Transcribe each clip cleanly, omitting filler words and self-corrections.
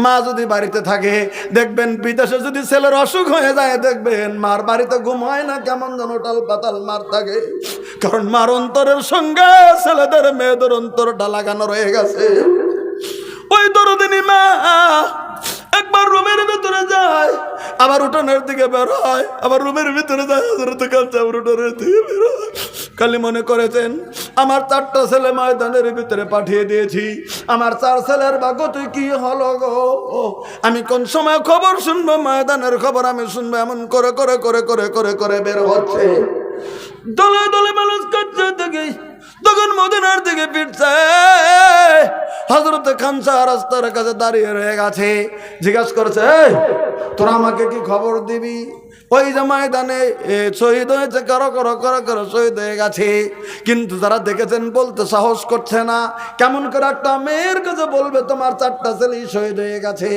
মা যদি বাড়িতে থাকে দেখবেন, বিদেশে যদি ছেলের অসুখ হয়ে যায় দেখবেন মার বাড়িতে ঘুম হয় না, কেমন যেন টাল পাতাল মার থাকে। কারণ মার অন্তরের সঙ্গে ছেলেদের মেয়েদের অন্তরটা লাগানো রয়ে গেছে। ওই দরদিনী মা একবার রুমের ভিতরে যায়, আবার উঠানের দিকে বের হয়, আবার রুমের ভিতরে যায়, উঠানের দিকে বের হয়। খালি মনে করেছেন আমার 4টা ছেলে ময়দানের ভিতরে পাঠিয়ে দিয়েছি, আমার 4 ছেলের ভাগ্য তুই কি হলো গো, আমি কোন সময় খবর শুনবো, ময়দানের খবর আমি শুনবো, এমন করে করে করে করে করে করে বের হচ্ছে। দলে দলে মানুষ করছে দেখি, তখন মদিনার দিকে ফিরছে। হযরতে খানসা রাস্তার কাছে দাঁড়িয়ে রয়ে গেছে, জিজ্ঞাসা করছে তোরা আমাকে কি খবর দিবি? ওই যে ময়দানে শহীদ হয়েছে, কারো কারো কারো কারো শহীদ হয়ে গেছে, কিন্তু যারা দেখেছেন বলতে সাহস করছে না। কেমন করে একটা মেয়ের কাছে বলবে তোমার 4টা ছেলেই শহীদ হয়ে গেছে?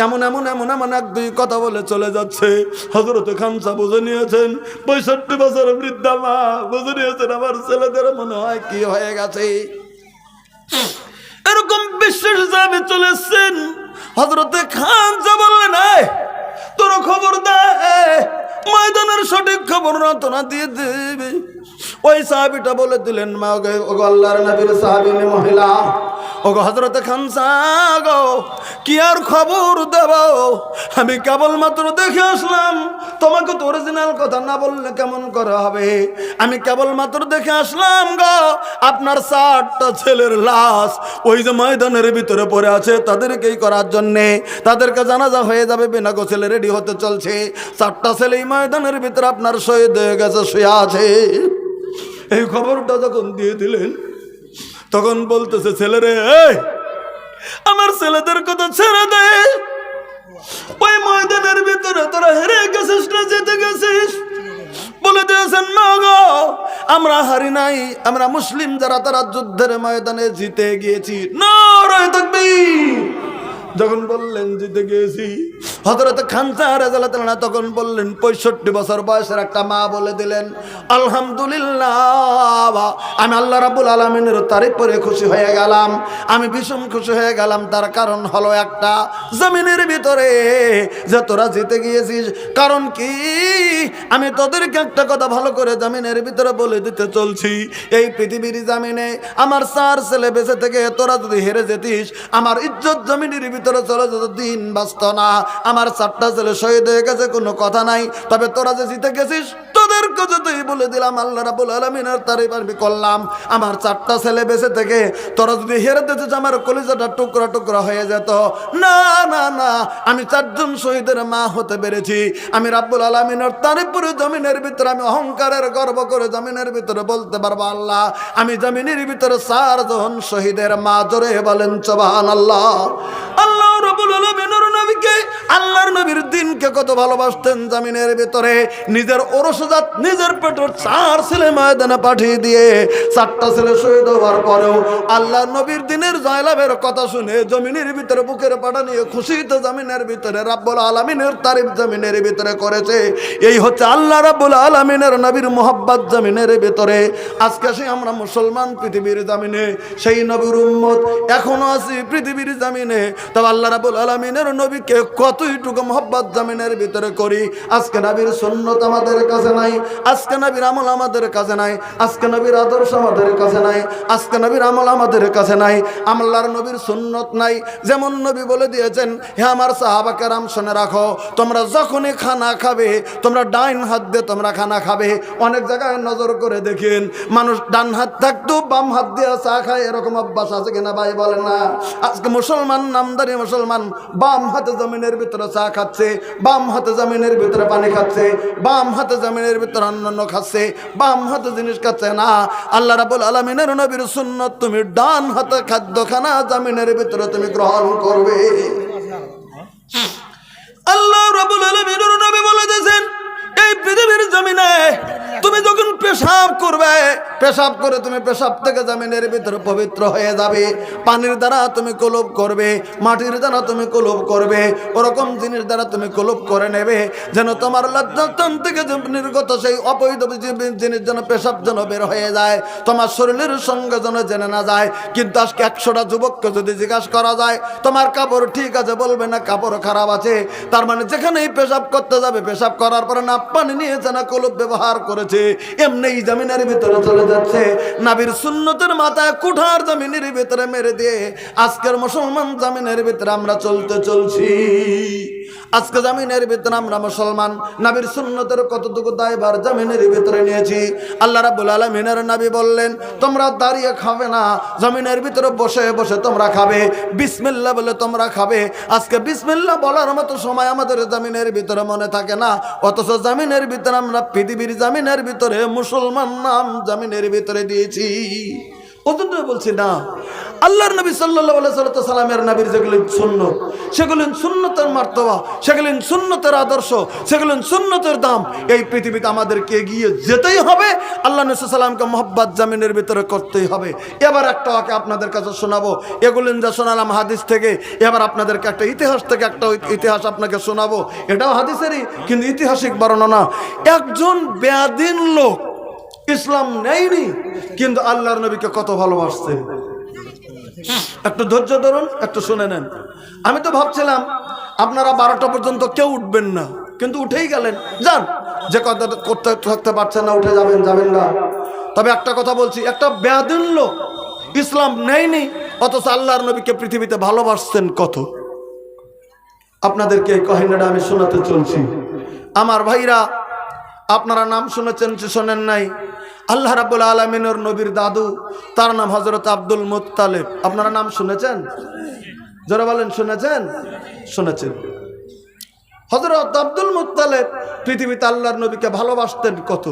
এমন এমন এমন এমন 1-2 কথা বলে চলে যাচ্ছে। হযরতে খানসা বুঝে নিয়েছেন, 65 বছরের বৃদ্ধা মা বুঝে নিয়েছেন আমার ছেলেদের মনে হয় কি হয়ে গেছে। এরকম বিশ্বাস হিসাবে চলে এসছেন। হযরতে খানসা বললেন তোর খবর দে, ময়দানের সঠিক খবর না তোরা দিয়ে দেবে। ওই সাহাবীটা বলে দিলেন, মা ওগো আল্লাহর নবীর সাহাবীনী মহিলা, ওগো হযরতে খানসা গো, কি আর খবর দেব, আমি কেবলমাত্র দেখে আসলাম, তোমাকে তো অরিজিনাল কথা না বললে কেমন করে হবে। আমি কেবলমাত্র দেখে আসলাম গো, আপনার 4টা ছেলের লাশ ওই যে ময়দানের ভিতরে পড়ে আছে, তাদেরকেই করার জন্যে, তাদেরকে জানাজা হয়ে যাবে, বিনা গোসলে রেডি হতে চলছে। 4টা ছেলেই ময়দানের ভিতরে আপনার শহীদ হয়ে গেছে, শুয়ে আছে। এই খবরটা যখন দিয়ে দিলেন তখন বলতেছে ছেলেরে, আমার ছেলেদের কথা ছেড়ে দে, ওই ময়দানের ভিতরে তোরা হেরে গেছিস না জিতে গেছিস? বলে দিয়েছেন মা গো, আমরা হারি নাই, আমরা মুসলিম যারা তারা যুদ্ধের ময়দানে জিতে গিয়েছি। নারায়ে তাকবীর। যখন বললেন জিতে গিয়েছি, হযরতে খানসা রাদিয়াল্লাহু তাআলা তখন বললেন, 65 বছর বয়সের একটা মা বলে দিলেন, আলহামদুলিল্লাহ, আমি আল্লাহ রাব্বুল আলামিনের তারিফ করে খুশি হয়ে গেলাম, আমি ভীষণ খুশি হয়ে গেলাম। তার কারণ হলো একটা, জমিনের ভিতরে যে তোরা জিতে গিয়েছিস, কারণ কি আমি তোদেরকে একটা কথা ভালো করে জমিনের ভিতরে বলে দিতে চলছি, এই পৃথিবীর জমিনে আমার 4 ছেলে বেঁচে থেকে তোরা যদি হেরে যেতিস, আমার ইজ্জত জমিনের ভিতরে চলে যেত, দিন বাঁচত না। আমার 4টা ছেলে শহীদ হয়ে গেছে, কোনো কথা নাই, তবে তোরা যে জিতে গেছিস তোদের কথা তুই বলে দিলাম, আল্লাহ রাব্বুল আলামিনের তারিফ আমি করলাম। আমার 4টা ছেলে বেঁচে থেকে তোরা যদি হেরে দিতিস, আমার কলিজাটা টুকরা টুকরা হয়ে যেত। না না না, আমি 4 জন শহীদের মা হতে পেরেছি, আমি রাব্বুল আলামিনের তারিফ করে জমিনের ভিতরে আমি অহংকারের গর্ব করে জমিনের ভিতরে বলতে পারবো, আল্লাহ আমি জমিনের ভিতরে 4 জন শহীদের মা। জোরে বলেন সুবহানাল্লাহ। আল্লাহ রাব্বুল আলামিনের নবীকে, আল্লাহর নবীর দিনকে কত ভালোবাসতেন, জমিনের ভিতরে নিজের ওরসজাত নিজের পেটের 4 ছেলে ময়দানে পাঠিয়ে দিয়ে 4টা ছেলে শহীদ হওয়ার পরেও আল্লাহর নবীর দিনের জয়লাভের কথা শুনে জমিনের ভিতরে বুকের পাটা নিয়ে খুশিতে জমিনের ভিতরে রাব্বুল আলামিনের তারিফ জমিনের ভিতরে করেছে। এই হচ্ছে আল্লাহ রাব্বুল আলামিনের নবীর মোহাব্বত জমিনের ভিতরে। আজকে সেই আমরা মুসলমান পৃথিবীর জমিনে, সেই নবীর উম্মত এখনো আছি পৃথিবীর জমিনে, তবে আল্লাহ রাব্বুল আলামিনের নবীকে কতইটুকু মোহাব্বত জমিনের ভিতরে করি। আজকে নবীর সুন্নাত আমাদের কাছে নাই, আজকে নবীর আমল আমাদের কাছে নাই, আজকে নবীর আদর্শ আমাদের কাছে নাই, আজকে নবীর আমল আমাদের কাছে নাই, আল্লাহর নবীর সুন্নাত নাই। যেমন নবী বলে দিয়েছেন, হে আমার সাহাবা কেরাম শুনে রাখো, তোমরা যখনই খানা খাবে তোমরা ডাইন হাত দিয়ে তোমরা খানা খাবে। অনেক জায়গায় নজর করে দেখেন, মানুষ ডান হাত থাকতো বাম হাত দিয়ে চা খায়, এরকম অভ্যাস আছে কিনা ভাই বলেন না? আজকে মুসলমান, নামদারি মুসলমান, বাম হাতে জমিনের ভিতরে চা খাচ্ছে, বাম হাতে জমিনের ভিতরে পানি খাচ্ছে, বাম হাতে জমিনের ভিতরে অন্যান্য খাচ্ছে, বাম হাতে জিনিস খাচ্ছে না। আল্লাহ রাব্বুল আলামিনের নবীর সুন্নাত, তুমি ডান হাতে খাদ্যখানা জমিনের ভিতরে তুমি গ্রহণ করবে। আল্লাহ রাব্বুল আলামিনের নবী বলে দিয়েছেন, এই পৃথিবীর জমিনে তুমি যখন পেশাব করবে পেশাব করে তুমি পেশাব থেকে জমিনের ভিতরে পবিত্র হয়ে যাবে। পানির দ্বারা তুমি কুলুপ করবে, মাটির দ্বারা তুমি কুলুপ করবে, ওরকম জিনিস দ্বারা তুমি কুলুপ করে নেবে যেন তোমার লজ্জাস্থান থেকে নির্গত সেই অবৈধ জিনিস যেন পেশাব যেন বের হয়ে যায়, তোমার শরীরের সঙ্গে যেন জেনে না যায়। কিন্তু আজকে 100টা যুবককে যদি জিজ্ঞাসা করা যায় তোমার কাপড় ঠিক আছে, বলবে না কাপড় খারাপ আছে। তার মানে যেখানেই পেশাব করতে যাবে, পেশাব করার পরে না পানি নিয়েছে না কুলুপ ব্যবহার করেছে, এমনি জমিনের ভিতরে চলে যাচ্ছে। নবীর সুন্নতের মাথায় কুঠার জমিনের ভিতরে মেরে দিয়ে আজকের মুসলমান জমিনের ভিতরে আমরা চলছি। আজকে জমিনের ভিতরে আমরা মুসলমান নবীর সুন্নতের কতটুকু দায়ভার জমিনের ভিতরে নিয়েছি। আল্লাহ রাব্বুল আলামিনের নবী বললেন তোমরা দাঁড়িয়ে খাবে না, জমিনের ভিতরে বসে বসে তোমরা খাবে, বিসমিল্লাহ বলে তোমরা খাবে। আজকে বিসমিল্লাহ বলার মতো সময় আমাদের জমিনের ভিতরে মনে থাকে না, অথচ জমিনের ভিতরে আমরা পৃথিবীর জমিনের ভিতরে মুসলমান নাম জমিনের ভিতরে দিয়েছি। অতটা বলছি না, আল্লাহর নবী সাল্লাল্লাহু আলাইহি সাল্লামের নবীর যেগুলো সুন্নত, সেগুলো সুন্নতের মার্তবা, সেগুলো সুন্নতের আদর্শ, সেগুলো সুন্নতের দাম। এই পৃথিবীতে আমাদেরকে এগিয়ে যেতেই হবে, আল্লাহ নবী সাল্লামকে মহব্বত জামিনের ভিতরে করতেই হবে। এবার একটা ওকে আপনাদের কাছে শোনাবো, এগুলো যা শোনালাম হাদিস থেকে, এবার আপনাদেরকে একটা ইতিহাস থেকে একটা ইতিহাস আপনাকে শোনাবো। এটাও হাদিসেরই কিন্তু ঐতিহাসিক বর্ণনা। একজন বেয়াদিন লোক ইসলাম নেয়নি কিন্তু আল্লাহর নবীকে কত ভালোবাসছে। একটু ধৈর্য ধরুন, একটু শুনে নেন। আমি তো ভাবছিলাম আপনারা 12টা পর্যন্ত কেউ উঠবেন না, কিন্তু উঠেই গেলেন। যান, যে কথা করতে থাকতে পারছেন না উঠে যাবেন না। তবে একটা কথা বলছি, একটা বেয়াদিন লোক ইসলাম নেয়নি অথচ আল্লাহর নবীকে পৃথিবীতে ভালোবাসছেন কত। আপনাদেরকে এই কাহিনীটা আমি শোনাতে চলছি। আমার ভাইরা, আপনারা নাম শুনেছেন কি শোনেন নাই? আল্লাহ রাব্বুল আলামিনের নবীর দাদু, তার নাম হযরত আব্দুল মুত্তালিব। আপনারা নাম শুনেছেন? যারা বলেন শুনেছেন? শুনেছেন। হযরত আব্দুল মুত্তালিব পৃথিবীতে আল্লাহর নবীকে ভালোবাসতেন কত।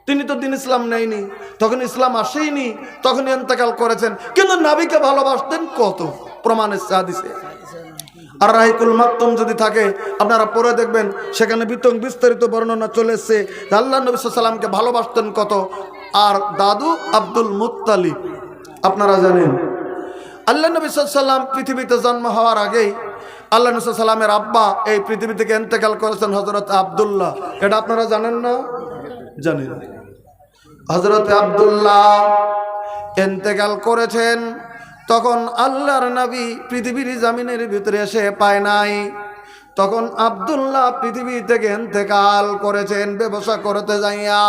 তিনি তো দিন ইসলাম নেয়নি, তখন ইসলাম আসেইনি, তখন ইন্তেকাল করেছেন, কিন্তু নবীকে ভালোবাসতেন কত। প্রমাণ আছে হাদিসে। আর রাহিকুল মাকতুম যদি থাকে আপনারা পড়ে দেখবেন, সেখানে বিস্তারিত বর্ণনা চলে এসেছে আল্লাহ নবী সাল্লাল্লাহু আলাইহি ওয়াসাল্লামকে ভালোবাসতেন কত। আর দাদু আব্দুল মুত্তালিব, আপনারা জানেন আল্লাহ নবী সাল্লাল্লাহু আলাইহি ওয়াসাল্লাম পৃথিবীতে জন্ম হওয়ার আগেই আল্লাহ নবী সাল্লাল্লাহু আলাইহি ওয়াসাল্লামের আব্বা এই পৃথিবী থেকে ইন্তেকাল করেছেন হযরত আব্দুল্লাহ। এটা আপনারা জানেন না? জানেন। হযরত আব্দুল্লাহ ইন্তেকাল করেছেন, তখন আল্লাহর নবী পৃথিবীর জমিনের ভিতরে এসে পায় নাই। তখন আব্দুল্লাহ পৃথিবী থেকে ইন্তেকাল করেছেন ব্যবসা করতে যাইয়া।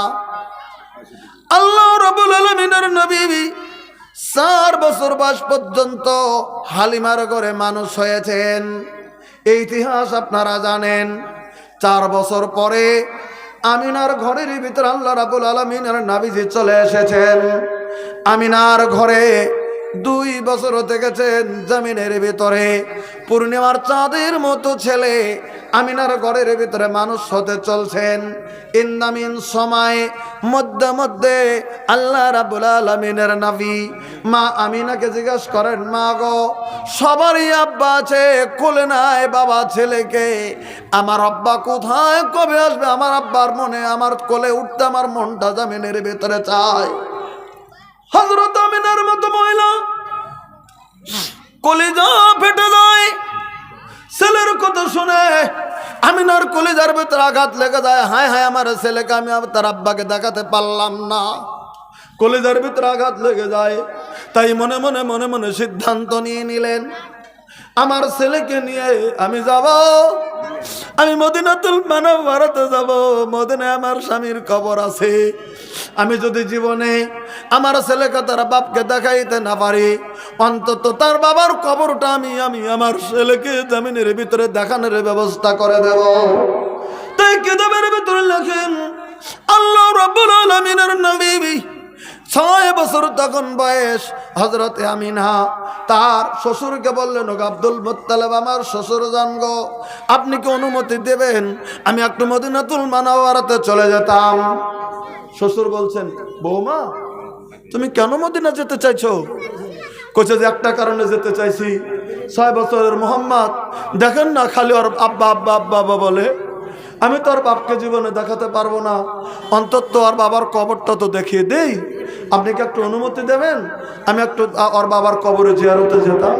আল্লাহ রাব্বুল আলামিনের নবী 4 বছর বয়স পর্যন্ত হালিমার ঘরে মানুষ হয়েছেন। এই ইতিহাস আপনারা জানেন। 4 বছর পরে আমিনার ঘরের ভিতরে আল্লাহ রাব্বুল আলামিনের নবীজি চলে এসেছেন। আমিনার ঘরে 2 বছর থেকেছেন জমিনের ভিতরে। পূর্ণিমার চাঁদের মতো ছেলে আমিনার ঘরের ভিতরে মানুষ হতে চলছেন। ইন্দামিন সময় মধ্যে মধ্যে আল্লাহ রাব্বুল আলামিনের নবী মা আমিনাকে জিজ্ঞাসা করেন, মা গো, সবারই আব্বা আছে, কোলে নাই বাবা ছেলেকে, আমার আব্বা কোথায়, কবে আসবে? আমার আব্বার মনে আমার কোলে উঠতে আমার মনটা জমিনের ভিতরে চায়। হযরত আমিনার মতো মহিলা কলিজা ফেটে যায় ছেলের কথা শুনে। আমিনার কলিজার ভিতরে আঘাত লেগে যায়। হায় হায়, আমার ছেলেকে আমি তার আব্বাকে দেখাতে পারলাম না। কলিজার ভিতরে আঘাত লেগে যায়। তাই মনে মনে সিদ্ধান্ত নিয়ে নিলেন, আমার ছেলেকে নিয়ে আমি যাব, আমি মদিনাতুল মুনাওয়ারাতে যাব। মদিনায় আমার স্বামীর কবর আছে। আমি যদি জীবনে আমার ছেলেকে তার বাপকে দেখাইতে না পারি, অন্তত তার বাবার কবরটা আমি আমার ছেলেকে জমিনের ভিতরে দেখানোর ব্যবস্থা করে দেব। তাই কিতাবের ভিতরে লেখেন আল্লাহ রাব্বুল আলামিনের নবী 6 বছর তখন বয়স। হযরত আমিনা তার শ্বশুরকে বললেন, ও আব্দুল মুত্তালিব, আমার শ্বশুর জান গো, আপনি কি অনুমতি দেবেন আমি একটু মদিনাতুল মুনাওয়ারাতে চলে যেতাম? শ্বশুর বলছেন, বৌমা তুমি কেন মদিনা যেতে চাইছো? কইছে যে একটা কারণে যেতে চাইছি, 6 বছরের মোহাম্মদ দেখেন না খালি ওর আব্বা আব্বা আব্বা আব্বা বলে। আমি তো আর বাপকে জীবনে দেখাতে পারবো না, অন্তত আর বাবার কবরটা তো দেখিয়ে দেই। আপনি কি একটু অনুমতি দেবেন আমি একটু ওর বাবার কবরে জিয়ারতে যেতাম?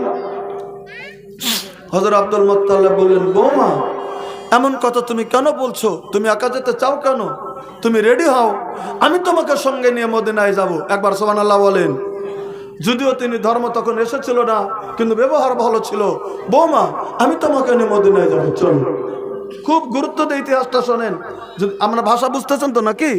হযরত আব্দুল মুত্তালিব বললেন, বৌমা এমন কথা তুমি কেন বলছো? তুমি একা যেতে চাও কেন? তুমি রেডি হও, আমি তোমাকে সঙ্গে নিয়ে মদিনায় যাব। একবার সুবহানাল্লাহ বলেন। যদিও তিনি ধর্ম তখন এসেছিল না, কিন্তু ব্যবহার ভালো ছিল। বৌমা আমি তোমাকে নিয়ে মদিনায় যাব, চলো। খুব গুরুত্ব দিয়ে ইতিহাসটা শোনেন। আমরা ভাষা বুঝতেছেন তো নাকি?